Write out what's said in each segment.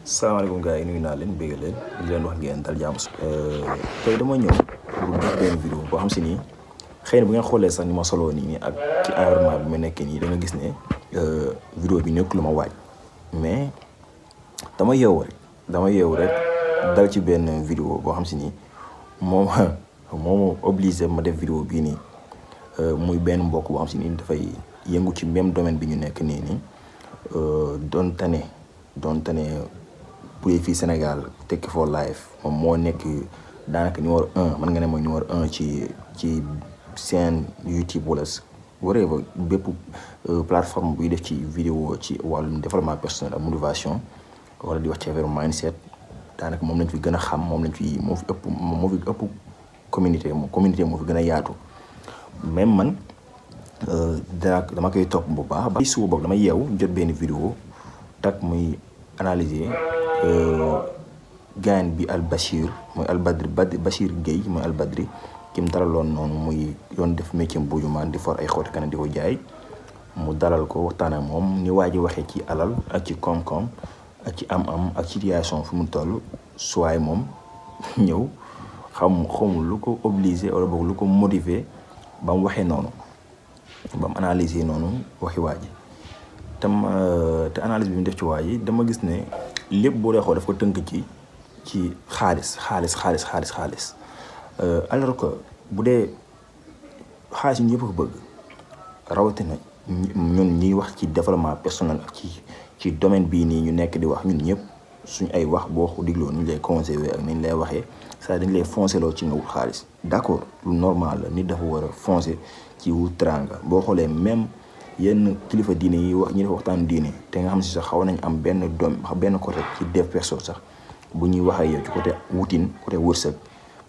salaamaaleykum gars yi nuyu naa leen bëgg leen di leen wax ngeen dal jàmm. tey dama ñëw pour def benn vidéo boo xam si nii xëy na bu ngeen xoolee sax ni ma soloo nii ak ci environnement bi ma nekk nii da nga gis ne vidéo bi nekk lu ma waaj mais dama yeewu rek dal ci benn vidéo boo xam si nii moo obligé ma def vidéo bii nii muy benn mbokk boo xam si nii dafay yëngu ci même domaine bi ñu nekk nii doon tane bu dee fii Sénégal Tekki for Life moom moo nekk daanaka numéro 1 mën nga ne mooy numéro 1 ci seen YouTube wala whatever bépp plateforme buy def ci vidéo ci wàllum développement personnel ak motivation wala di wax ci affaire mindset daanaka moom lañ fi gën a xam moo fi ëpp communauté moo fi gën a yaatu. même man dama koy topp bu baax ba suba boog dama yeew jot benn vidéo tak muy analyser gaan bi Al Bachir mooy Al Badri Bachir Gueye mooy Al Badri ki mu dalaloon noonu muy doon def métier mbuujumaan di for ay xooti kanam di ko jaay mu dalal ko waxtaan ak moom ni waa ji waxee ci alal ak ci koom-koom ak ci am-am ak situation fu mu toll suwaay moom ñëw xamul lu ko obligé wala boog lu ko motivé ba mu waxee noonu ba mu analyser noonu waxi waa ji te analyse bi mu def ci waa ji dama gis ne lépp boo dee xool daf ko tënk ci xaalis alors que bu dee xaalis yi ñëpp ko bëgg rawatina ñun ñuy wax ci développement personnel ak ci domaine bii nii ñu nekk di wax ñun ñëpp suñ ay wax boo ko digloo ni ñu lay conseillé ak ni ñu lay waxee ça dañ lay foncé loo ci nga wut xaalis d'accord lu normal la nit dafa war a foncé ci wut teranga boo xoolee même yenn kilifa diine yi wax ñi def waxtaan diine te nga xam si sax xaw nañ am benn côté ci dev perso sax bu ñuy waxee yow ci côté wutin côté wërsëg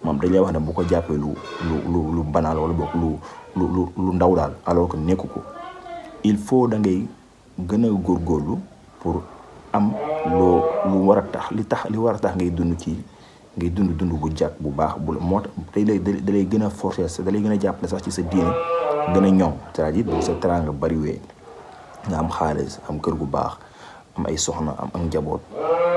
moom dañ lay wax ne bu ko jàppee lu banal wala boog lu ndaw daal alors que nekku ko il faut da ngay gën a góorgóorlu pour am lu war a tax li war a tax ngay dund bu jàkk bu baax bu moo tax da lay gën a forcer da lay gën a jàppale sax ci sa diine gën a ñoŋ c'est-à-dire bu sa teranga bariwee nga am xaalis am kër gu baax am ay soxna am ak njaboot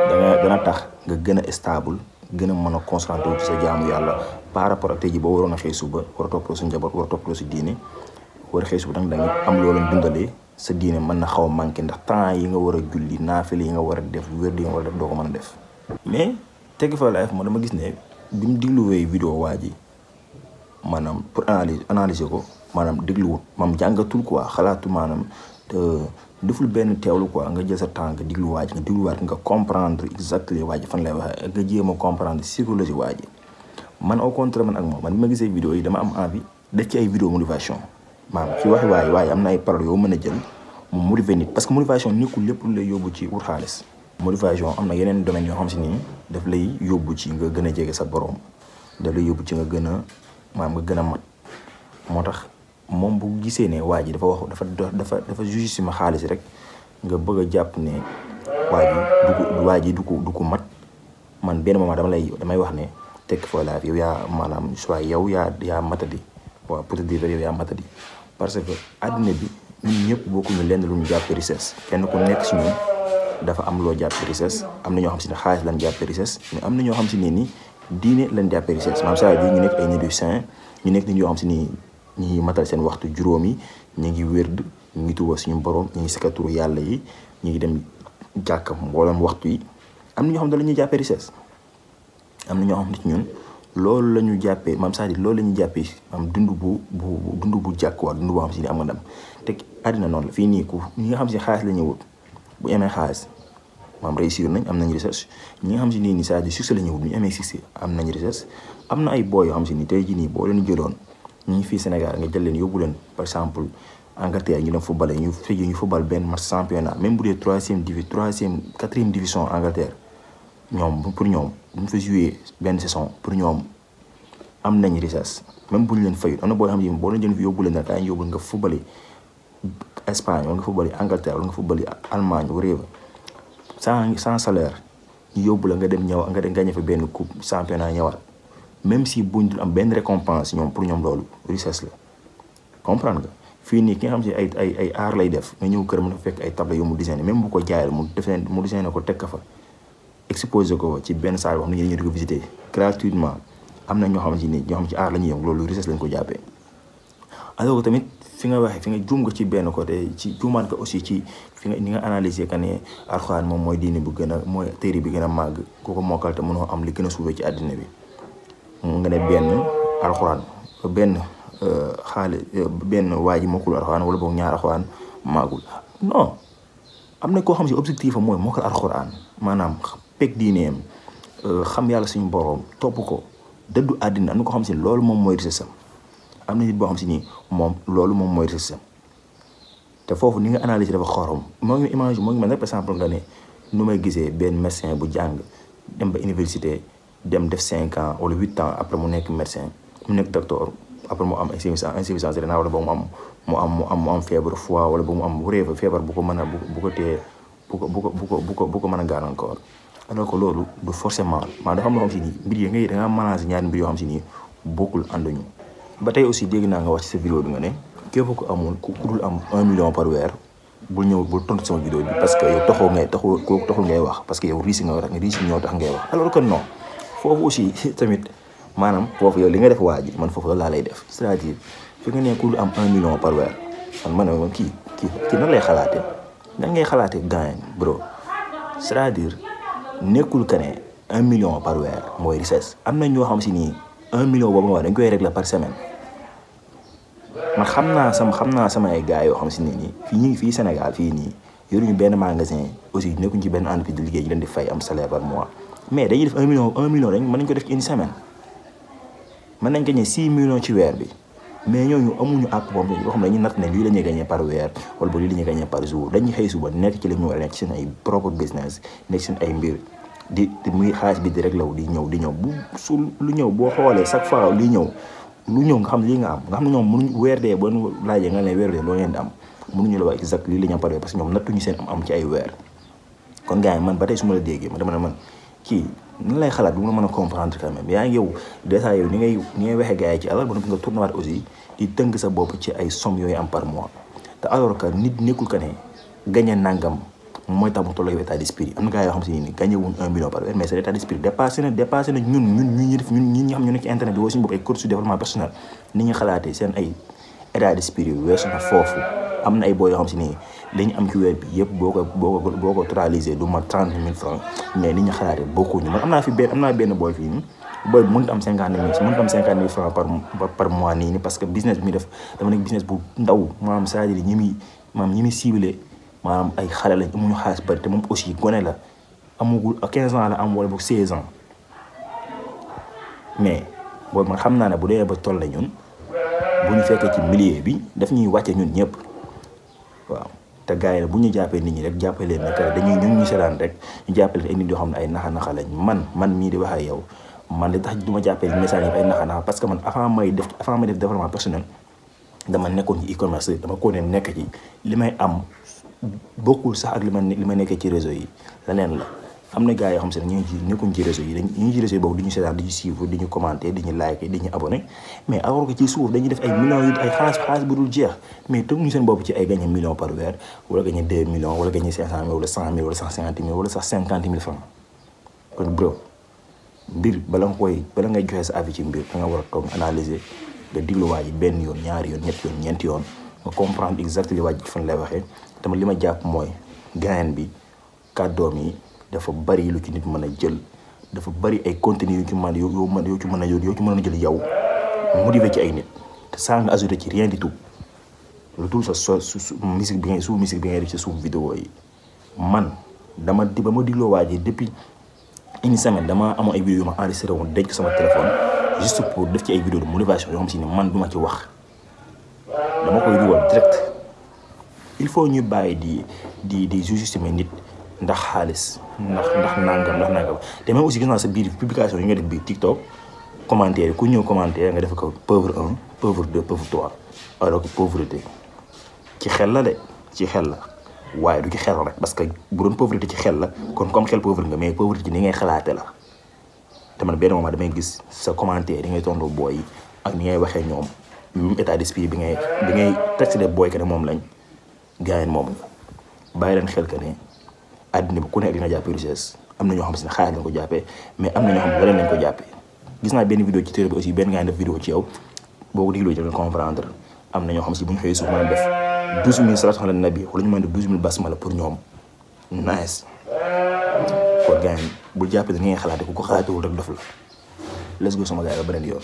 dana tax nga gën a stable gën a mën a concentré wu ci sa jaamu yàlla par rapport ak tey ji boo waroon a xëy suba war a toppaloo sa njaboot war a toppaloo sa diine war a xëy suba da nga am loo leen dundalee sa diine mën na xaw a manqué ndax temps yi nga war a julli naafile yi nga war a def wérdi yi nga war a def doo ko mën a def. mais Tekki for Life moo dama gis ne bi mu dégluwee vidéo waa ji maanaam pour analyser ko maanaam dégluwut maam jàngatul quoi xalaatu maanaam deful benn teewlu quoi nga jël sa temps nga déglu waa ji nga dégluwaat nga comprendre exactement waa ji fan lay waxee nga jéem a comprendre psychologie waa ji man au contraire man ak moom man bi ma gisee vidéo yi dama am envie def ci ay vidéo motivation maanaam ci waxi waaye am na ay paroles yoo mën a jël mu motiver nit parce que motivation nekkul lépp lu lay yóbbu ci wut xaalis. motivation am na yeneen domaines yoo xam si nii daf lay yóbbu ci nga gën a jege sa borom daf lay yóbbu ci nga gën a mat moo tax moom bu gisee ne waa ji dafa wax dafa juge si ma xaalis rek nga bëgg a jàpp ne waa ji du ko mat man benn moment damay wax ne Tekki for Life yow yaa maanaam soit yow yaa matadi waaw pour te dire yow yaa matadi parce que àddina bi ñun ñëpp bokkuñu lenn lu ñu jàppee richesse kenn ku nekk si ñun dafa am loo jàppee richesse am na ñoo xam si ne xaalis lañ jàppee richesse mais am na ñoo xam si ne ni diine lañ jàppee richesse maanaam saa yi ñu nekk ay nit yu saint ñu nekk nit yoo xam si ni ñu ngi matal seen waxtu juróom yi ñu ngi wérd ñu ngi tuba suñu borom ñu ngi sikaturu yàlla yi ñu ngi dem jàkka mboolem waxtu yi am na ñoo xam ne la ñuy jàppee richesse am na ñoo xam ne ci ñun loolu la ñu jàppee maam c'est-à-dire loolu la ñu jàppee am dund bu jàkk waa dund boo xam si ni am nga ndam te àddina noonu la fii nii ku ñi nga xam si xaalis la ñuy wut bu amee xaalis maam réussir nañ am nañ recherche ñi nga xam si nii c'est-à-dire succès la ñuy wut bu ñu amee succès am nañ recherche am na ay boy yoo xam si ni tey jii nii boo leen jëloon ñu ngi fii Sénégal nga jël leen yóbbu leen par exemple Angleterre ñu dem football ñu football benn match championnat même bu dee 4e division Angleterre pour ñoom bu ñu fa joué benn saison pour ñoom am nañ richesse même bu ñu leen fayut am na boo xam ne boo leen jël fi yóbbu leen nag daañu yóbbu nga football Espagne wala nga football Angleterre wala nga football Allemagne wala sans salaire ñu yóbbu la nga dem ñëw nga dem gagné fa benn coupe championnat ñëwaat. même si buñ dul am benn récompense ñoom pour ñoom loolu richesse la comprendre nga fii nii ki nga xam si ay aar lay def nga ñëw kër mën a fekk ay table yu mu designé même bu ko jaayal mu designé ko teg ka fa exposé ko ci benn salle boo xam ne ñu di ko visiter gratuitement am na ñoo xam ci aar la ñuy yëngu loolu richesse lañ ko jàppee. alors que tamit fi nga waxee fi nga juum nga ci benn côté ci juumaat nga aussi ci fi nga ni nga analyser que ne alxuraan moom mooy diine bu gën a mooy téere bi gën a màgg ku ko mokkal te mënoo am li gën a suufee ci àddina bi nga ne benn alxuraan benn waa ji mokkul alxuraan wala boog ñaar alxuraan màggul non am na koo xam si objectif am mooy mokkal alxuraan maanaam peg diineem xam yàlla suñu boroom topp ko dëddu àddina am na ko xam si loolu moom mooy richesse am na nit boo xam si nii moom loolu moom mooy richesse te foofu ni nga analyser dafa xorom moo ngi image moo ngi mel ne par exemple nga ne nu may gisee benn médecin bu jàng dem ba université dem def 5 ans wala 8 ans après mu nekk médecin mu nekk docteur après mu am insuffisance rénale wala ba mu am feebar foie wala ba mu am réew feebar bu ko mën a bu ko téye bu ko mën a gàllankoor alors que loolu du forcément maanaam dafa am loo xam si nii mbir yi ngay da ngaa mélanger ñaari mbir yoo xam si nii bokkul ànduñu. ba tey aussi dégg naa nga wax ci sa vidéo bi nga ne képp ku amul ku dul am 1 million par weer bul tontu sama vidéo bi parce que yow taxul ngay wax parce que yow riisi nga riisi ñoo tax ngay wax alors que non foofu aussi tamit maanaam foofu yow li nga def waa ji man foofu laa lay def c'est-à-dire fi nga ne ku dul am 1 million par weer man ma ne kii nan lay xalaatee nan ngay xalaatee gaañ bro c'est-à-dire nekkul que ne 1 million par weer mooy richesse am na ñoo xam si nii 1 million boobu nga wax dañ koy régler par semaine man xam naa sama ay gars yoo xam si nii fii ñu ngi fii Sénégal fii nii yoruñu benn magasin aussi nekkuñ ci benn entreprise de liggéey ñu leen di fay am salaire par mois mais dañuy def 1 million rek mën nañ ko def ci une semaine mën nañ gagné 6 millions ci weer bi mais ñooñu amuñu àpp boobu yoo xam ne dañuy natt ne lii la ñuy gagné par weer wala ba lii la ñuy gagné par jour dañuy xëy suba nekk ci li ñu war a nekk seen ay propre business nekk seen ay mbir di muy xaalis bi di rek law di ñëw bu su lu ñëw boo xoolee chaque fois li ñëw lu ñëw nga xam lii nga am nga xam ne ñoom mënuñ weer dee boo laajee nga ne weer dee loo ngeen di am mënuñu la wax exact lii la ñu am par weer parce que ñoom nattuñu seen am ci ay weer kon gars yi man ba tey su ma la déggee man dama ne man kii nan lay xalaat du ma mën a comprendre quand même yaa ngi yow dèjà yow ni ngay waxee gars yi ci alal ba nga tourné waat aussi di tënk sa bopp ci ay somme yooyu am par mois te alors que nit nekkul que ne gagné nangam mooy tax mu toll ak état d'esprit am na gars yoo xam si ni gagné wuñ 1 million par weer mais c'est état d'esprit dépassé na ñun ñi nga xam ñu nekk ci internet bi woo suñu bopp ay cours de développement personnel ni ñu xalaatee seen ay état d'esprit weesu na foofu am na ay boo yoo xam si ni li ñu am ci weer bi yëpp boo ko totalisé du ma 30 000 francs mais ni ñu xalaatee bokkuñu man am naa benn booy fii nii booy bi mënut am 50 000 francs par mois nii parce que business bi muy def dama nekk business bu ndaw maanaam c'est-à-dire ñi muy ciblé maanaam ay xale lañ amuñu xaalis bari te moom aussi gone la amagul 15 ans la am wala boog 16 ans mais boobu man xam naa ne bu dee ba toll la ñun bu ñu fekkee ci milieu bi daf ñuy wàcce ñun ñëpp waaw te gars yi bu ñu jàppee nit ñi rek jàppee leen ne dañuy ñun ñu seetaan rek ñu jàppee leen ay nit yoo xam ne ay naxa lañ man mii di wax ak yow man de tax du ma jàppee message yi ay naxa parce que man avant may def développement personnel dama nekkoon ci e-commerce dama ko ne nekk ci li may am bokkul sax ak li ma nekkee ci réseau yi leneen la am na gars yoo xam se ne ñu ngi ci nekkuñ ci réseau yi ñu ngi ci réseau yi boobu di ñu seetaan di ñu suivre di ñu commenter di ñu liker di ñu abonné mais alors que ci suuf dañuy def ay millions yu ay xaalis bu dul jeex mais tënkuñu seen bopp ci ay gagné millions par weer wala gagné 2 millions wala gagné 500 000 wala 100 000 wala 150 000 wala sax 50 000 francs kon bro mbir bala ngay joxe sa avis ci mbir da nga war a toog analyser nga diglu waa ji benn yoon ñaari yoon ñetti yoon ñeenti yoon nga comprendre exactement waa ji fan lay waxee tamit li ma jàpp mooy gain bi kàddoom yi dafa bari lu ci nit mën a jël dafa bari ay contenu yu ci mën a jël yow motiver ci ay nit te saa nga ajouté ci rien du tout lu tul sa musique bi ngay def ci suuf vidéo yi man ba ma digloo waa ji depuis une semaine dama amoon ay vidéo yu ma enregistré woon denc sama téléphone juste pour def ci ay vidéo de motivation yoo xam si ne man duma ci wax dama koy dugal direct. il faut ñu bàyyi di sous-estimer nit ndax xaalis ndax nangam te même aussi gis naa sa biir publication yi nga def biir TikTok commentaire ku ñëw commentaire nga def ko pauvre 1 pauvre 2 pauvre 3 alors que pauvreté ci xel la waaye du ci xel rek parce que bu doon pauvreté ci xel la kon comme xel pauvre nga mais pauvreté ci ni ngay xalaate la te man benn moment damay gis sa commentaire yi ngay tontu booy yi ak ni ngay waxee ñoom même état d'esprit bi ngay taxé booy que ne moom lañ gars yi moom nga bàyyi leen xel que ne àddina bi ku nekk dina jàpp richesse am na ñoo xam si ne xaalis lañ ko jàppee mais am na ñoo xam ne leneen lañ ko jàppee. gis naa benn vidéo ci téere bi aussi benn gars yi def vidéo ci yow boo ko dégloo ci nga comprendre am na ñoo xam si bu ñu xëyee suuf mën a def 12000 salaatu ala nabi wala ñu mën a def 12000 basmala pour ñoom nice. kon gars yi bul jàppee da ngeen xalaate ku ko xalaatewul rek dof la let's go sama gars yi ba beneen yoon.